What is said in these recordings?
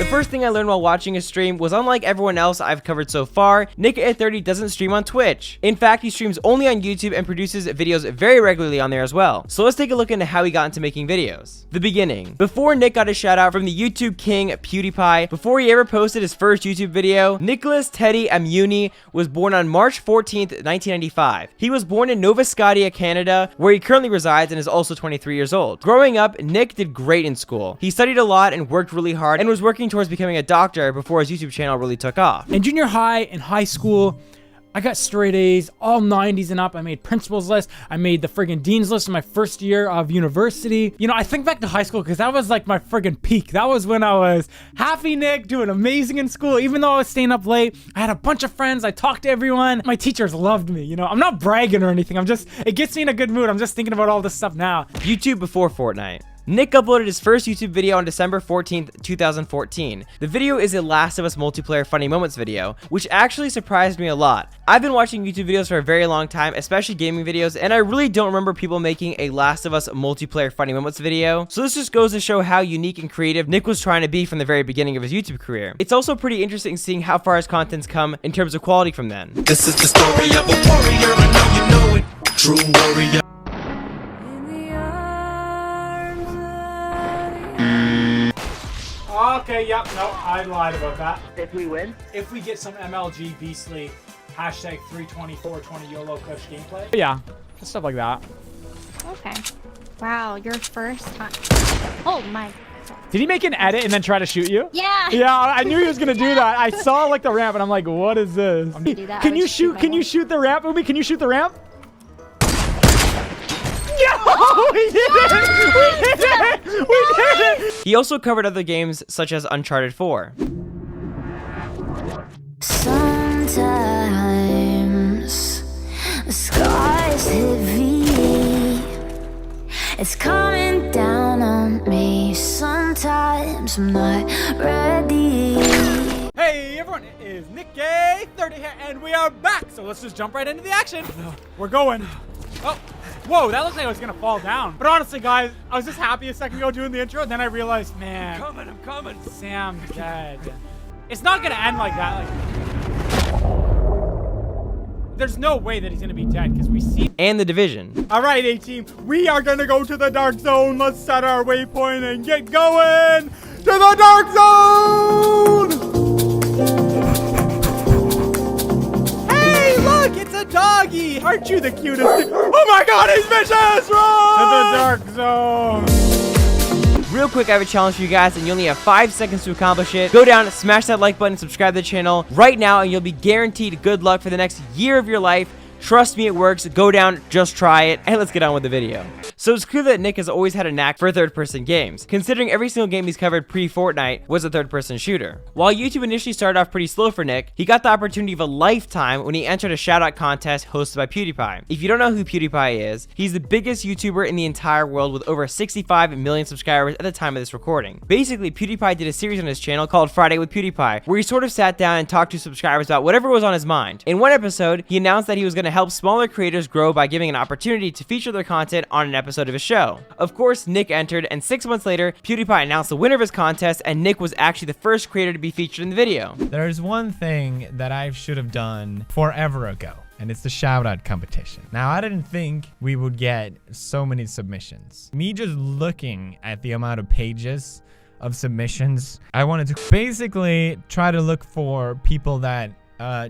The first thing I learned while watching a stream was, unlike everyone else I've covered so far, Nick830 doesn't stream on Twitch. In fact, he streams only on YouTube and produces videos very regularly on there as well. So let's take a look into how he got into making videos. The beginning. Before Nick got a shout out from the YouTube king PewDiePie, before he ever posted his first YouTube video, Nicholas Teddy Amuni was born on March 14th, 1995. He was born in Nova Scotia, Canada, where he currently resides and is also 23 years old. Growing up, Nick did great in school. He studied a lot and worked really hard and was working towards becoming a doctor before his YouTube channel really took off. In junior high and high school, I got straight A's, all 90s and up. I made principal's list. I made the friggin' dean's list in my first year of university. You know, I think back to high school because that was like my friggin' peak. That was when I was happy Nick, doing amazing in school. Even though I was staying up late, I had a bunch of friends. I talked to everyone. My teachers loved me. You know, I'm not bragging or anything. It gets me in a good mood. I'm just thinking about all this stuff now. YouTube before Fortnite. Nick uploaded his first YouTube video on December 14th, 2014. The video is a Last of Us multiplayer funny moments video, which actually surprised me a lot. I've been watching YouTube videos for a very long time, especially gaming videos, and I really don't remember people making a Last of Us multiplayer funny moments video. So this just goes to show how unique and creative Nick was trying to be from the very beginning of his YouTube career. It's also pretty interesting seeing how far his content's come in terms of quality from then. This is the story of a warrior, I know you know it. True warrior. Okay, yep, no, I lied about that. If we win? If we get some MLG Beastly, hashtag 32420 YOLO Kush gameplay. Yeah, stuff like that. Okay. Wow, your first time. Oh my. Did he make an edit and then try to shoot you? Yeah. Yeah, I knew he was gonna do that. I saw like the ramp and I'm like, what is this? Can you shoot the ramp, Umi? Can you shoot the ramp? No, we did it! We did it! We did it! He also covered other games such as Uncharted 4. Sometimes the sky's heavy. It's coming down on me. Sometimes I'm not ready. Hey everyone, it is Nick830 here and we are back. So let's just jump right into the action. We're going. Oh, whoa, that looked like I was gonna fall down. But honestly, guys, I was just happy a second ago doing the intro, and then I realized, man, I'm coming. Sam's dead. It's not gonna end like that. Like, there's no way that he's gonna be dead because we see. And The Division. All right, A-Team, we are gonna go to the dark zone. Let's set our waypoint and get going to the dark zone. It's a doggy! Aren't you the cutest? Oh my god, he's vicious! Run! To the dark zone! Real quick, I have a challenge for you guys, and you only have 5 seconds to accomplish it. Go down, smash that like button, subscribe to the channel right now, and you'll be guaranteed good luck for the next year of your life. Trust me, it works. Go down, just try it, and let's get on with the video. So it's clear that Nick has always had a knack for third-person games, considering every single game he's covered pre-Fortnite was a third-person shooter. While YouTube initially started off pretty slow for Nick, he got the opportunity of a lifetime when he entered a shoutout contest hosted by PewDiePie. If you don't know who PewDiePie is, he's the biggest YouTuber in the entire world with over 65 million subscribers at the time of this recording. Basically, PewDiePie did a series on his channel called Friday with PewDiePie, where he sort of sat down and talked to subscribers about whatever was on his mind. In one episode, he announced that he was going to help smaller creators grow by giving an opportunity to feature their content on an episode of his show. Of course, Nick entered, and 6 months later, PewDiePie announced the winner of his contest, and Nick was actually the first creator to be featured in the video. There's one thing that I should have done forever ago, and it's the shout-out competition. Now, I didn't think we would get so many submissions. Me just looking at the amount of pages of submissions, I wanted to basically try to look for people that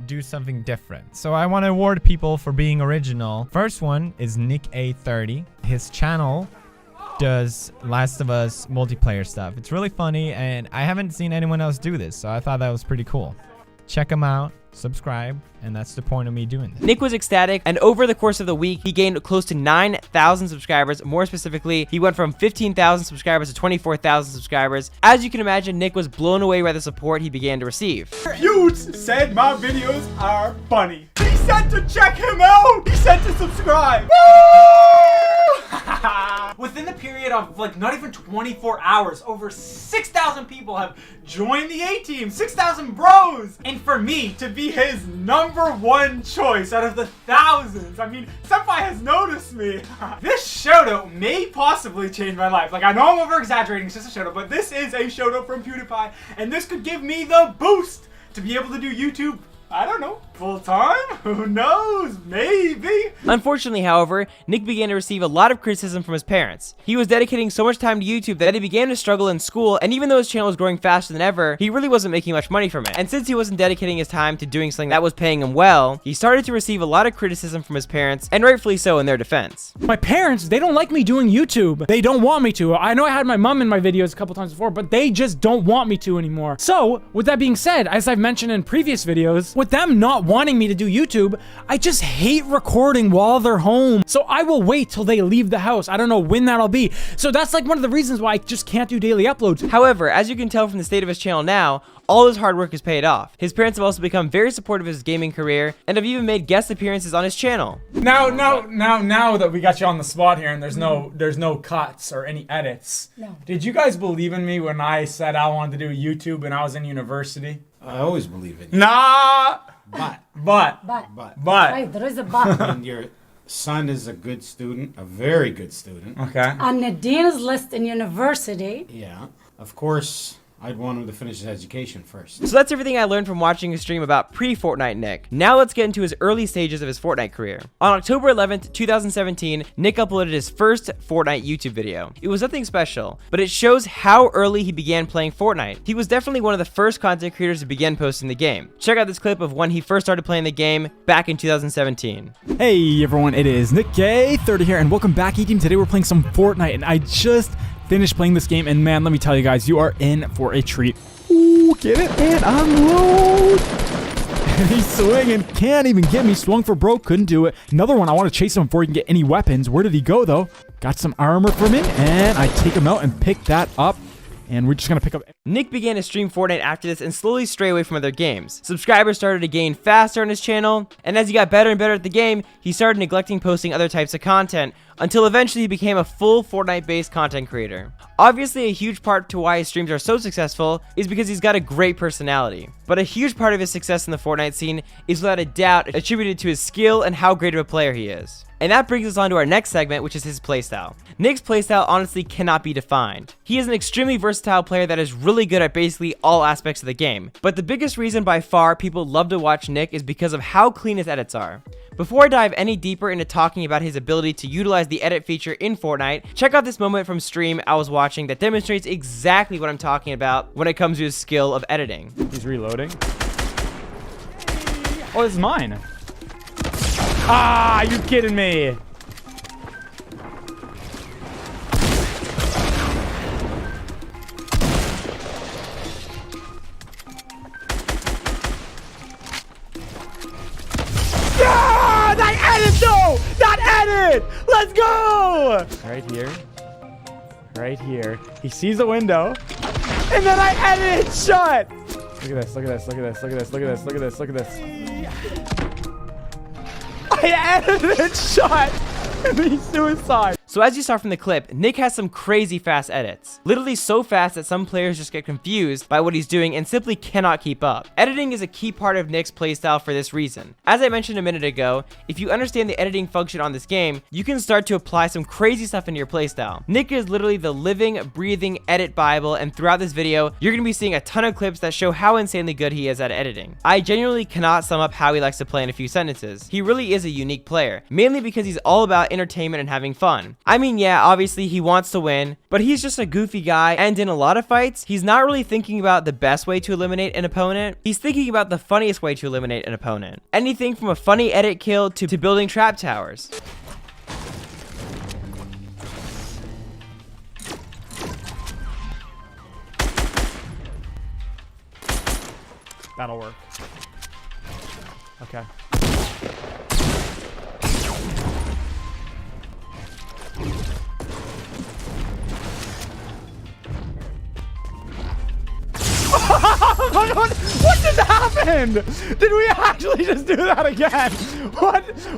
do something different. So I want to award people for being original. First one is Nick830. His channel does Last of Us multiplayer stuff. It's really funny, and I haven't seen anyone else do this, so I thought that was pretty cool. Check him out, subscribe, and that's the point of me doing this. Nick was ecstatic, and over the course of the week, he gained close to 9,000 subscribers. More specifically, he went from 15,000 subscribers to 24,000 subscribers. As you can imagine, Nick was blown away by the support he began to receive. Youths said my videos are funny. He said to check him out. He said to subscribe. Woo! within the period of like not even 24 hours, over 6,000 people have joined the A-team. 6,000 bros. And for me to be his #1 choice out of the thousands, I mean, Senpai has noticed me. This shoutout may possibly change my life. Like, I know I'm over exaggerating, it's just a shoutout, but this is a shoutout from PewDiePie, and this could give me the boost to be able to do YouTube, I don't know, full time? Who knows? Maybe. Unfortunately, however, Nick began to receive a lot of criticism from his parents. He was dedicating so much time to YouTube that he began to struggle in school, and even though his channel was growing faster than ever, he really wasn't making much money from it. And since he wasn't dedicating his time to doing something that was paying him well, he started to receive a lot of criticism from his parents, and rightfully so in their defense. My parents, they don't like me doing YouTube. They don't want me to. I know I had my mom in my videos a couple times before, but they just don't want me to anymore. So, with that being said, as I've mentioned in previous videos, with them not wanting me to do YouTube, I just hate recording while they're home. So I will wait till they leave the house. I don't know when that'll be. So that's like one of the reasons why I just can't do daily uploads. However, as you can tell from the state of his channel now, all his hard work has paid off. His parents have also become very supportive of his gaming career and have even made guest appearances on his channel. Now that we got you on the spot here and there's no cuts or any edits. No. Did you guys believe in me when I said I wanted to do YouTube when I was in university? I always believe in you. Nah. But Right, there is a but. and your son is a good student, a very good student. Okay. On the dean's list in university. Yeah. Of course, I'd want him to finish his education first. So that's everything I learned from watching his stream about pre-Fortnite Nick. Now let's get into his early stages of his Fortnite career. On October 11th, 2017, Nick uploaded his first Fortnite YouTube video. It was nothing special, but it shows how early he began playing Fortnite. He was definitely one of the first content creators to begin posting the game. Check out this clip of when he first started playing the game back in 2017. Hey everyone, it is Nick K30 here, and welcome back, E-Team. Today we're playing some Fortnite, and I just finished playing this game, and man, let me tell you guys, you are in for a treat. Ooh, get it, and unload! And he's swinging, can't even get me. Swung for broke, couldn't do it. Another one, I want to chase him before he can get any weapons. Where did he go, though? Got some armor from him, and I take him out and pick that up. And we're just going to pick up... Nick began to stream Fortnite after this and slowly stray away from other games. Subscribers started to gain faster on his channel, and as he got better and better at the game, he started neglecting posting other types of content, until eventually he became a full Fortnite-based content creator. Obviously, a huge part to why his streams are so successful is because he's got a great personality. But a huge part of his success in the Fortnite scene is without a doubt attributed to his skill and how great of a player he is. And that brings us on to our next segment, which is his playstyle. Nick's playstyle honestly cannot be defined. He is an extremely versatile player that is really good at basically all aspects of the game. But the biggest reason by far people love to watch Nick is because of how clean his edits are. Before I dive any deeper into talking about his ability to utilize the edit feature in Fortnite, check out this moment from stream I was watching that demonstrates exactly what I'm talking about when it comes to his skill of editing. He's reloading. Oh, this is mine. Ah, you kidding me? Ah, that edit though! That edit! Let's go! Right here. Right here. He sees a window. And then I edit shot! Look at this, look at this, look at this, look at this, look at this, look at this, look at this. I edited shot and he suicide. So as you saw from the clip, Nick has some crazy fast edits. Literally so fast that some players just get confused by what he's doing and simply cannot keep up. Editing is a key part of Nick's playstyle for this reason. As I mentioned a minute ago, if you understand the editing function on this game, you can start to apply some crazy stuff into your playstyle. Nick is literally the living, breathing edit bible, and throughout this video, you're going to be seeing a ton of clips that show how insanely good he is at editing. I genuinely cannot sum up how he likes to play in a few sentences. He really is a unique player, mainly because he's all about entertainment and having fun. I mean, yeah, obviously he wants to win, but he's just a goofy guy, and in a lot of fights, he's not really thinking about the best way to eliminate an opponent. He's thinking about the funniest way to eliminate an opponent. Anything from a funny edit kill to building trap towers. That'll work. Okay. What did happened? Did we actually just do that again?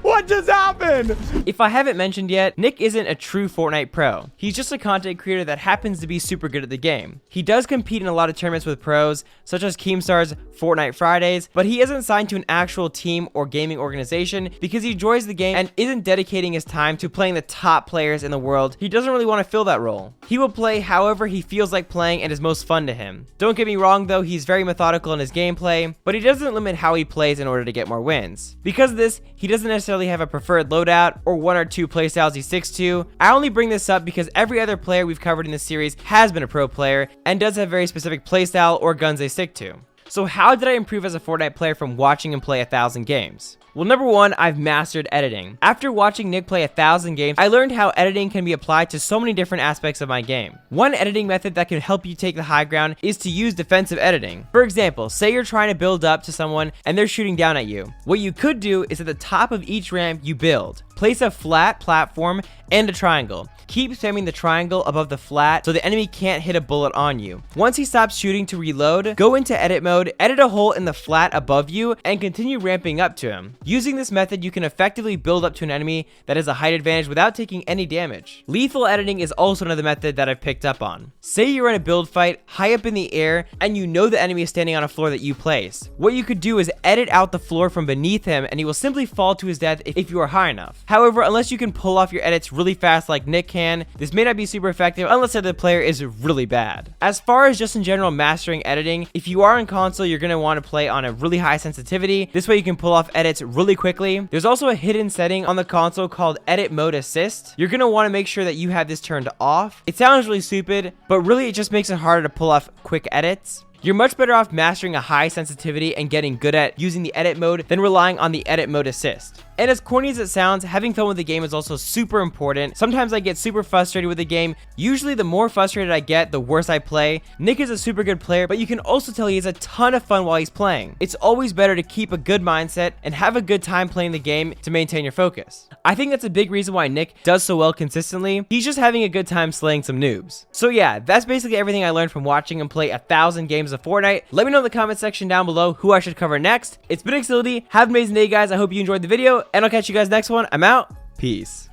What just happened? If I haven't mentioned yet, Nick isn't a true Fortnite pro. He's just a content creator that happens to be super good at the game. He does compete in a lot of tournaments with pros, such as Keemstar's Fortnite Fridays, but he isn't signed to an actual team or gaming organization because he enjoys the game and isn't dedicating his time to playing the top players in the world. He doesn't really want to fill that role. He will play however he feels like playing and is most fun to him. Don't get me wrong though, he's very methodical in his gameplay, but he doesn't limit how he plays in order to get more wins. Because of this, he doesn't necessarily have a preferred loadout or one or two playstyles he sticks to. I only bring this up because every other player we've covered in this series has been a pro player and does have very specific playstyle or guns they stick to. So how did I improve as a Fortnite player from watching him play 1,000 games? Well, number one, I've mastered editing. After watching Nick play 1,000 games, I learned how editing can be applied to so many different aspects of my game. One editing method that can help you take the high ground is to use defensive editing. For example, say you're trying to build up to someone and they're shooting down at you. What you could do is at the top of each ramp you build, place a flat platform and a triangle. Keep spamming the triangle above the flat so the enemy can't hit a bullet on you. Once he stops shooting to reload, go into edit mode, edit a hole in the flat above you, and continue ramping up to him. Using this method, you can effectively build up to an enemy that has a height advantage without taking any damage. Lethal editing is also another method that I've picked up on. Say you're in a build fight high up in the air and you know the enemy is standing on a floor that you place. What you could do is edit out the floor from beneath him and he will simply fall to his death if you are high enough. However, unless you can pull off your edits really fast like Nick can, this may not be super effective unless the other player is really bad. As far as just in general mastering editing, if you are on console, you're going to want to play on a really high sensitivity. This way you can pull off edits really quickly. There's also a hidden setting on the console called edit mode assist. You're going to want to make sure that you have this turned off. It sounds really stupid, but really it just makes it harder to pull off quick edits. You're much better off mastering a high sensitivity and getting good at using the edit mode than relying on the edit mode assist. And as corny as it sounds, having fun with the game is also super important. Sometimes I get super frustrated with the game. Usually the more frustrated I get, the worse I play. Nick is a super good player, but you can also tell he has a ton of fun while he's playing. It's always better to keep a good mindset and have a good time playing the game to maintain your focus. I think that's a big reason why Nick does so well consistently. He's just having a good time slaying some noobs. So yeah, that's basically everything I learned from watching him play 1,000 games of Fortnite. Let me know in the comment section down below who I should cover next. It's been Exility. Have an amazing day, guys. I hope you enjoyed the video, and I'll catch you guys next one. I'm out. Peace.